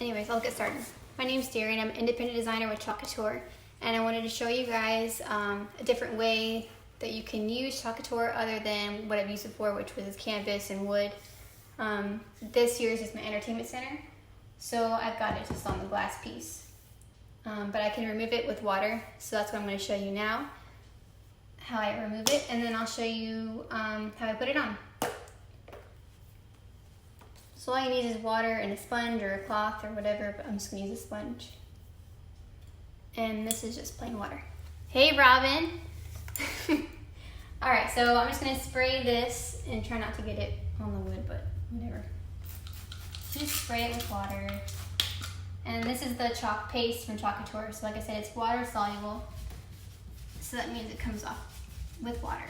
Anyways, I'll get started. My name's Derry and I'm an independent designer with Chalkology, and I wanted to show you guys a different way that you can use Chalkology other than what I've used before, which was canvas and wood. This year is just my entertainment center, so I've got it just on the glass piece. But I can remove it with water, so that's what I'm going to show you now, how I remove it, and then I'll show you how I put it on. So all you need is water and a sponge or a cloth or whatever, but I'm just gonna use a sponge. And this is just plain water. Hey, Robin. All right, so I'm just gonna spray this and try not to get it on the wood, but whatever. Just spray it with water. And this is the chalk paste from Chalkology. So like I said, it's water soluble. So that means it comes off with water.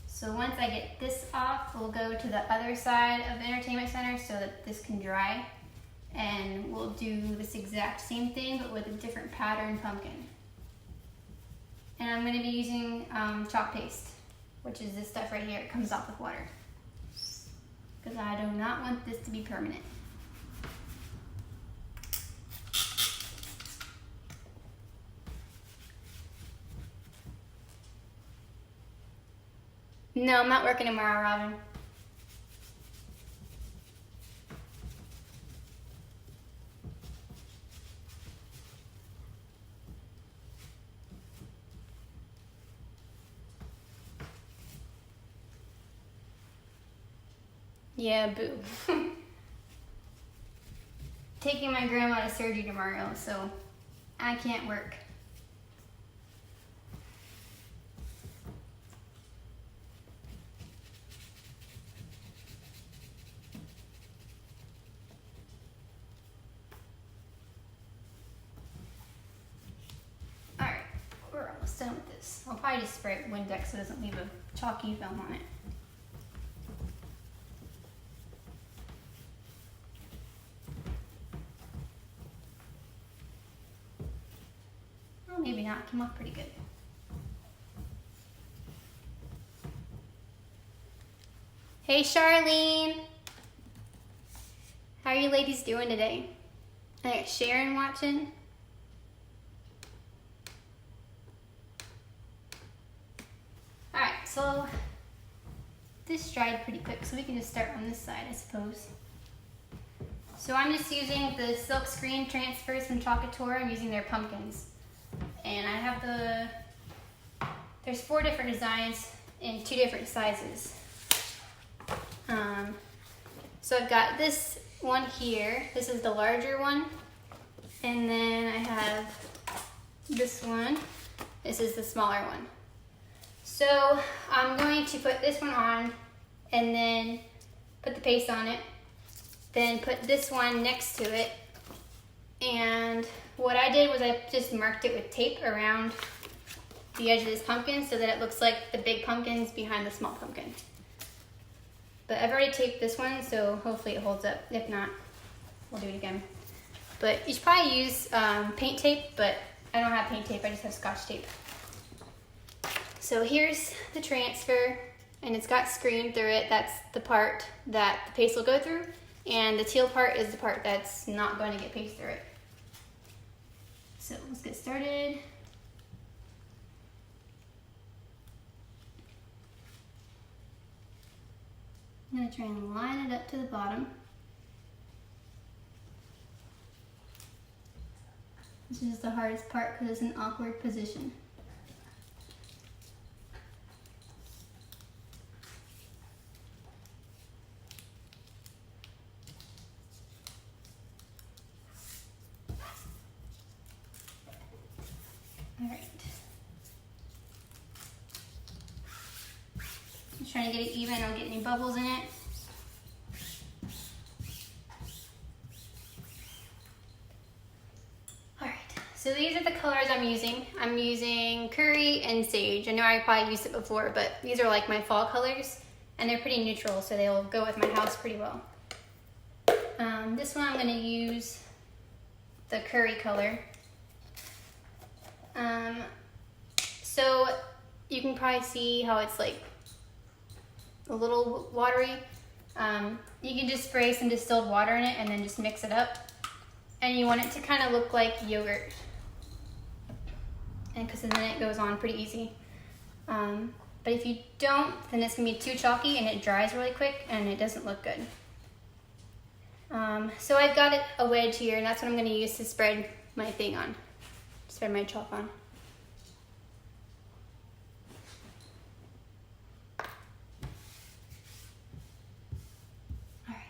So once I get this off, we'll go to the other side of the entertainment center so that this can dry. And we'll do this exact same thing, but with a different pattern pumpkin. And I'm gonna be using chalk paste, which is this stuff right here. It comes off with water. Because I do not want this to be permanent. No, I'm not working tomorrow, Robin. Yeah, boo. Taking my grandma to surgery tomorrow, so I can't work. Done with this. I'll probably just spray it with Windex so it doesn't leave a chalky film on it. Well, maybe not. It came off pretty good. Hey, Charlene. How are you ladies doing today? I got Sharon watching. So this dried pretty quick, so we can just start on this side, I suppose. So I'm just using the silk screen transfers from Chalkology. I'm using their pumpkins. And I have there's 4 different designs in 2 different sizes. So I've got this one here. This is the larger one. And then I have this one. This is the smaller one. So I'm going to put this one on and then put the paste on it, then put this one next to it. And what I did was I just marked it with tape around the edge of this pumpkin so that it looks like the big pumpkin's behind the small pumpkin. But I've already taped this one, so hopefully it holds up. If not, we'll do it again. But you should probably use paint tape, but I don't have paint tape, I just have Scotch tape. So here's the transfer, and it's got screen through it. That's the part that the paste will go through, and the teal part is the part that's not going to get paste through it. So let's get started. I'm going to try and line it up to the bottom. This is the hardest part because it's an awkward position. All right. I'm trying to get it even. I don't get any bubbles in it. All right. So these are the colors I'm using. I'm using curry and sage. I know I probably used it before, but these are like my fall colors, and they're pretty neutral, so they'll go with my house pretty well. This one I'm going to use the curry color. So you can probably see how it's like a little watery, you can just spray some distilled water in it and then just mix it up. And you want it to kind of look like yogurt. And because then it goes on pretty easy. But if you don't, then it's gonna be too chalky and it dries really quick and it doesn't look good. So I've got a wedge here, and that's what I'm gonna use to spread my thing on. Spread my chalk on. Alright.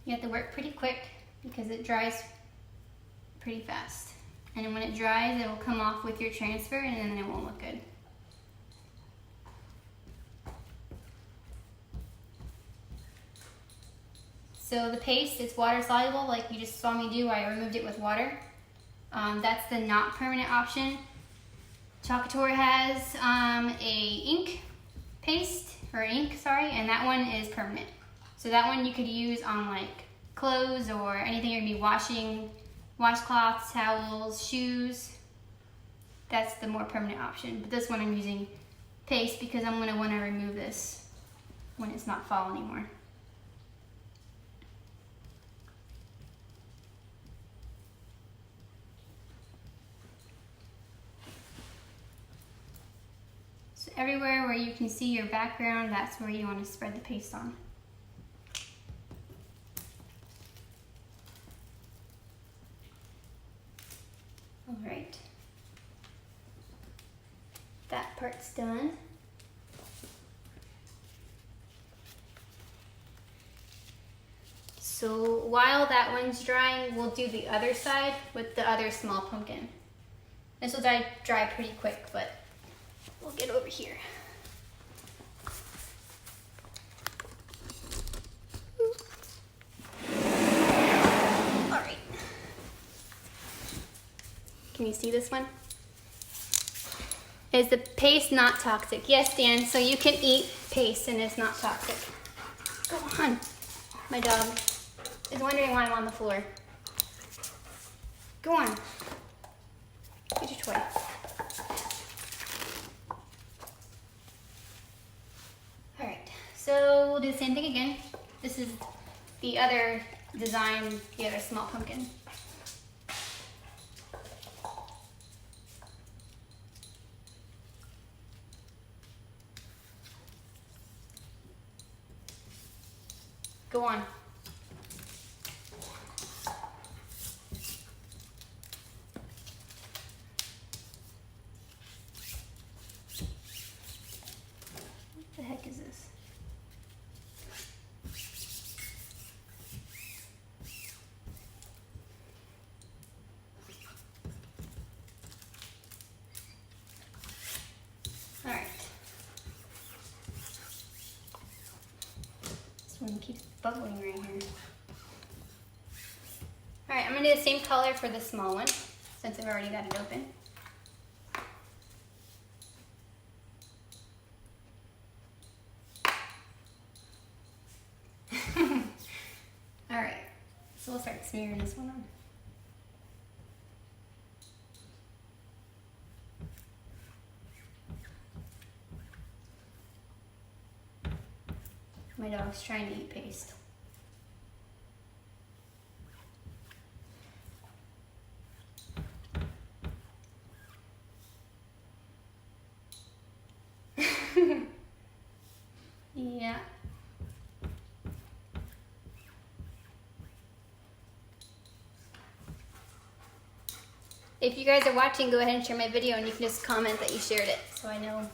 You have to work pretty quick because it dries pretty fast. And when it dries, it will come off with your transfer and then it won't look good. So the paste, it's water soluble like you just saw me do. I removed it with water. That's the not permanent option. Chalkology has a ink paste, or ink, sorry, and that one is permanent. So that one you could use on like clothes or anything you're gonna be washing, washcloths, towels, shoes. That's the more permanent option. But this one I'm using paste because I'm gonna wanna remove this when it's not fall anymore. So everywhere where you can see your background, that's where you want to spread the paste on. All right. That part's done. So while that one's drying, we'll do the other side with the other small pumpkin. This will dry pretty quick, but we'll get over here. All right. Can you see this one? Is the paste not toxic? Yes, Dan, so you can eat paste and it's not toxic. Go on. My dog is wondering why I'm on the floor. Go on. Get your toy. Alright, so we'll do the same thing again. This is the other design, the other small pumpkin. Go on. What the heck is this? All right. This one keeps bubbling right here. All right, I'm gonna do the same color for the small one since I've already got it open. All right, so we'll start smearing this one on. My dog's trying to eat paste. Yeah. If you guys are watching, go ahead and share my video and you can just comment that you shared it so I know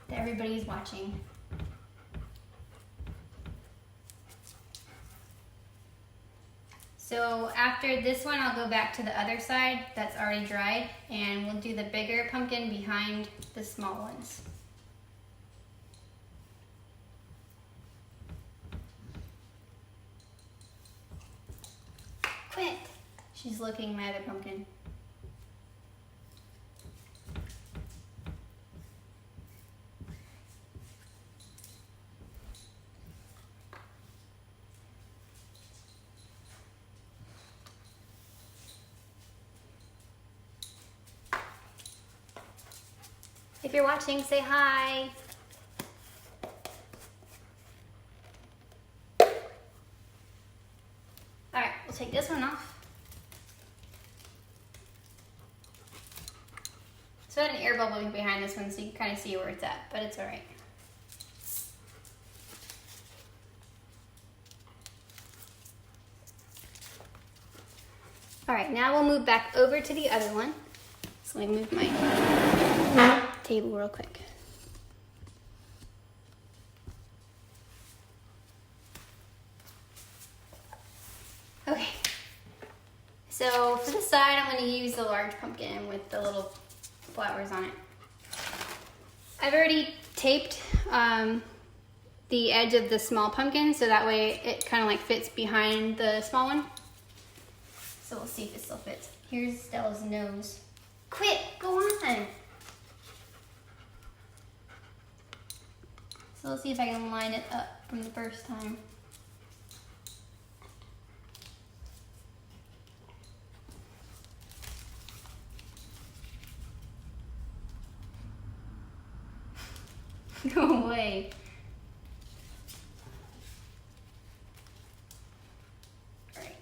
that everybody's watching. So after this one, I'll go back to the other side that's already dried and we'll do the bigger pumpkin behind the small ones. Quit! She's looking my other pumpkin. If you're watching, say hi. All right, we'll take this one off. So I had an air bubble behind this one so you can kind of see where it's at, but it's all right. All right, now we'll move back over to the other one. So let me move my table real quick. Okay, so for the side, I'm going to use the large pumpkin with the little flowers on it. I've already taped the edge of the small pumpkin so that way it kind of like fits behind the small one. So we'll see if it still fits. Here's Stella's nose. Quit, go on. So let's see if I can line it up from the first time. No way. All right.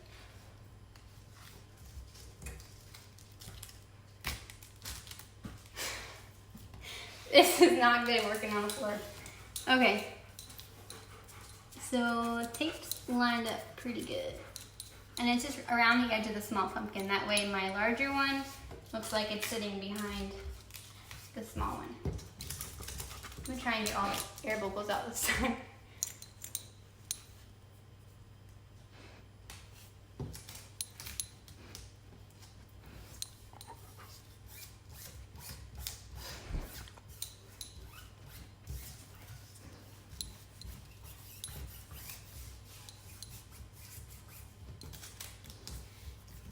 This is not good working on the floor. Okay. So tape's lined up pretty good. And it's just around the edge of the small pumpkin. That way my larger one looks like it's sitting behind the small one. I'm gonna try and get all the air bubbles out this time.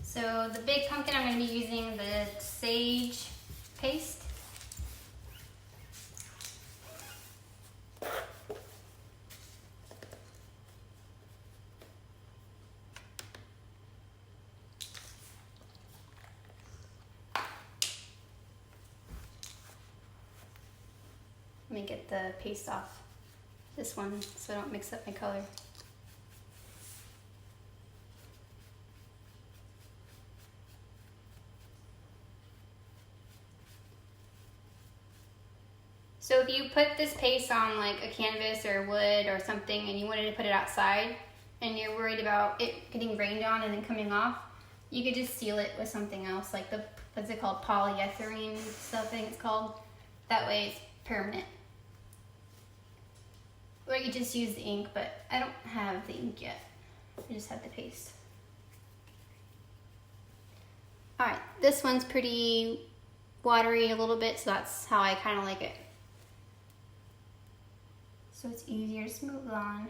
So the big pumpkin, I'm going to be using the sage paste. Let me get the paste off this one so I don't mix up my color. So if you put this paste on like a canvas or wood or something and you wanted to put it outside and you're worried about it getting rained on and then coming off, you could just seal it with something else, like the, what's it called, polyethylene something it's called. That way it's permanent. Or you just use the ink, but I don't have the ink yet. I just have the paste. All right, this one's pretty watery a little bit, so that's how I kind of like it. So it's easier to smooth on.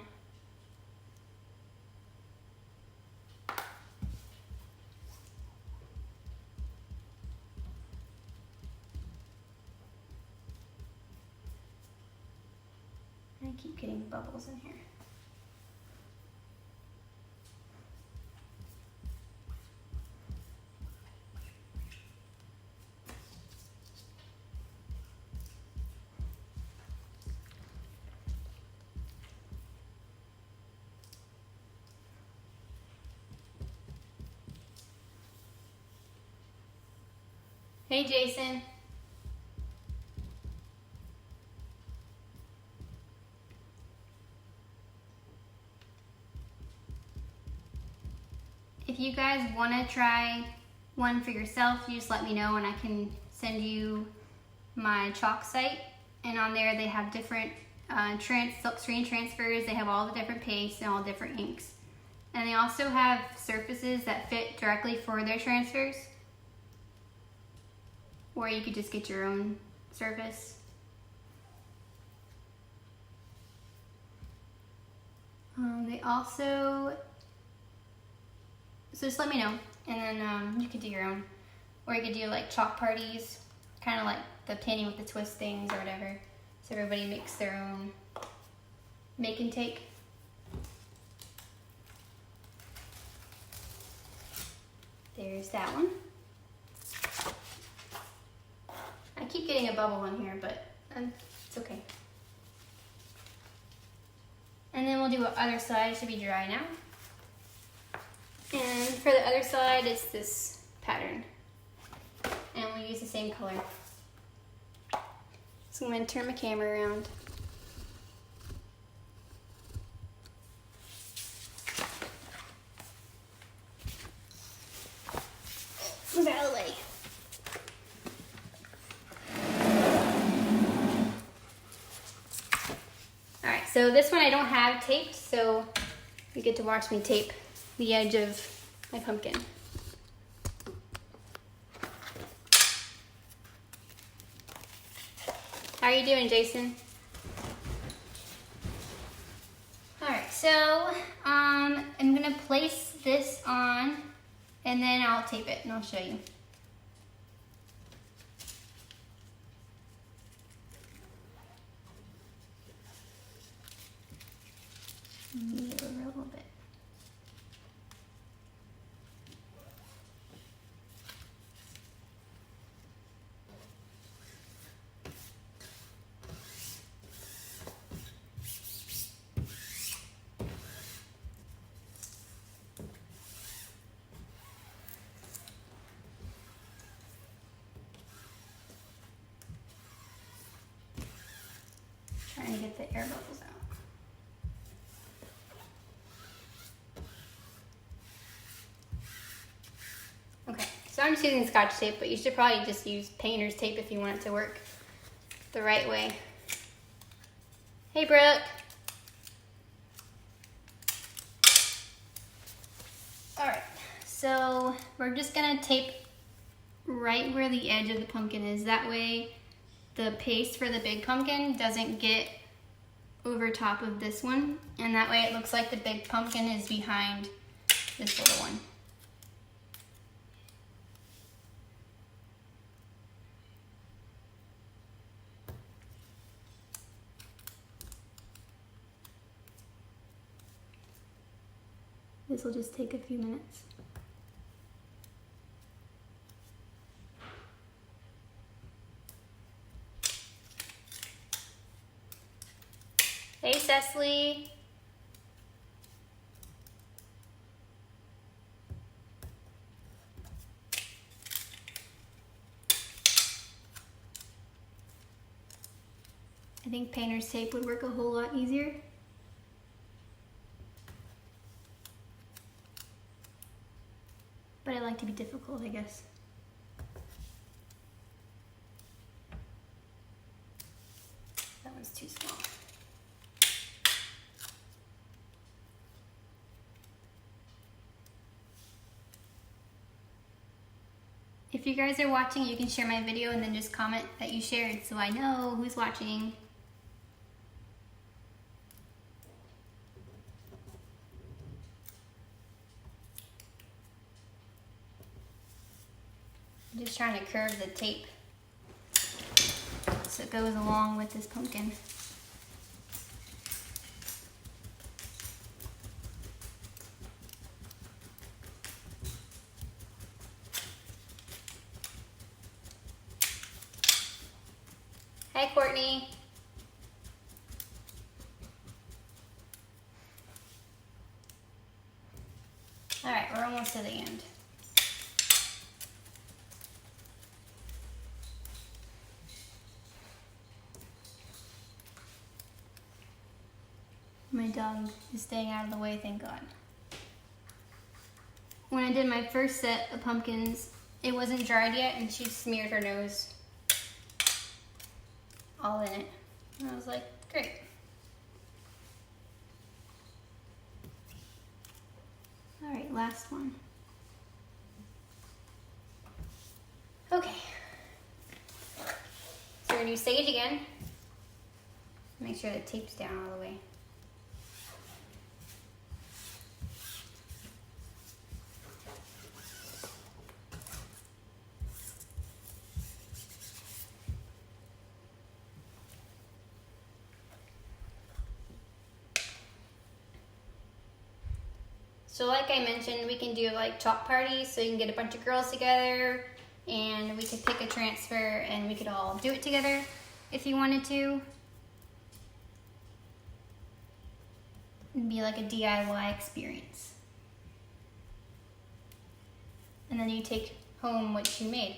I keep getting bubbles in here. Hey, Jason. If you guys want to try one for yourself, you just let me know and I can send you my chalk site. And on there they have different silk screen transfers. They have all the different pastes and all different inks. And they also have surfaces that fit directly for their transfers. Or you could just get your own surface. They also, so just let me know, and then you could do your own. Or you could do like chalk parties, kind of like the painting with the twist things or whatever. So everybody makes their own make and take. There's that one. I keep getting a bubble in here, but it's okay. And then we'll do the other side. It should be dry now. And for the other side, it's this pattern. And we'll use the same color. So I'm going to turn my camera around. Move out of the way. Alright, so this one I don't have taped, so you get to watch me tape the edge of my pumpkin. How are you doing, Jason? Alright, so I'm gonna place this on and then I'll tape it and I'll show you. Move it over a little bit. Trying to get the air bubbles out. Okay, so I'm just using Scotch tape, but you should probably just use painter's tape if you want it to work the right way. Hey, Brooke. Alright, so we're just gonna tape right where the edge of the pumpkin is. That way the paste for the big pumpkin doesn't get over top of this one, and that way it looks like the big pumpkin is behind this little one. This will just take a few minutes. Hey, Cecily. I think painter's tape would work a whole lot easier. But I like to be difficult, I guess. That one's too small. If you guys are watching, you can share my video and then just comment that you shared so I know who's watching. I'm just trying to curve the tape so it goes along with this pumpkin. Hey, Courtney. All right, we're almost to the end. My dog is staying out of the way, thank God. When I did my first set of pumpkins, it wasn't dried yet and she smeared her nose all in it. And I was like, great. All right, last one. Okay. So we're gonna do sage again. Make sure the tape's down all the way. So like I mentioned, we can do like chalk parties, so you can get a bunch of girls together and we could pick a transfer and we could all do it together if you wanted to. It'd be like a DIY experience. And then you take home what you made.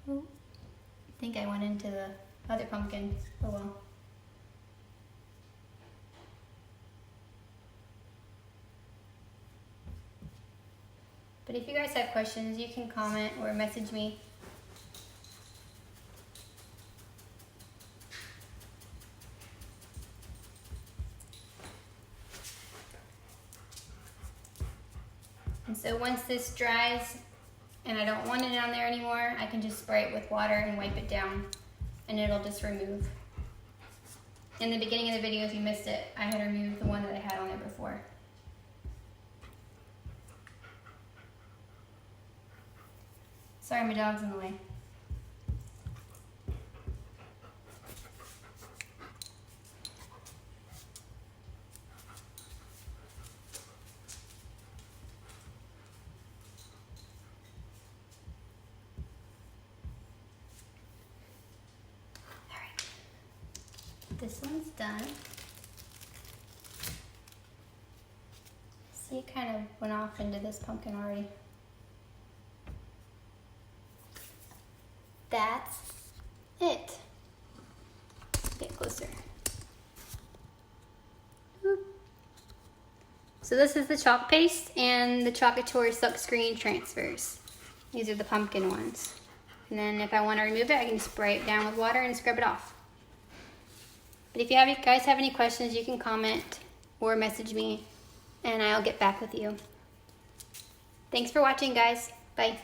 Ooh, I think I went into the other pumpkin. Oh well. But if you guys have questions, you can comment or message me. And so once this dries and I don't want it on there anymore, I can just spray it with water and wipe it down and it'll just remove. In the beginning of the video, if you missed it, I had removed the one that I had on there before. Sorry, my dog's in the way. This one's done. See, it kind of went off into this pumpkin already. That's it. Get closer. Whoop. So this is the chalk paste and the Chalkology silk screen transfers. These are the pumpkin ones. And then if I want to remove it, I can spray it down with water and scrub it off. But if you guys have any questions, you can comment or message me and I'll get back with you. Thanks for watching, guys. Bye.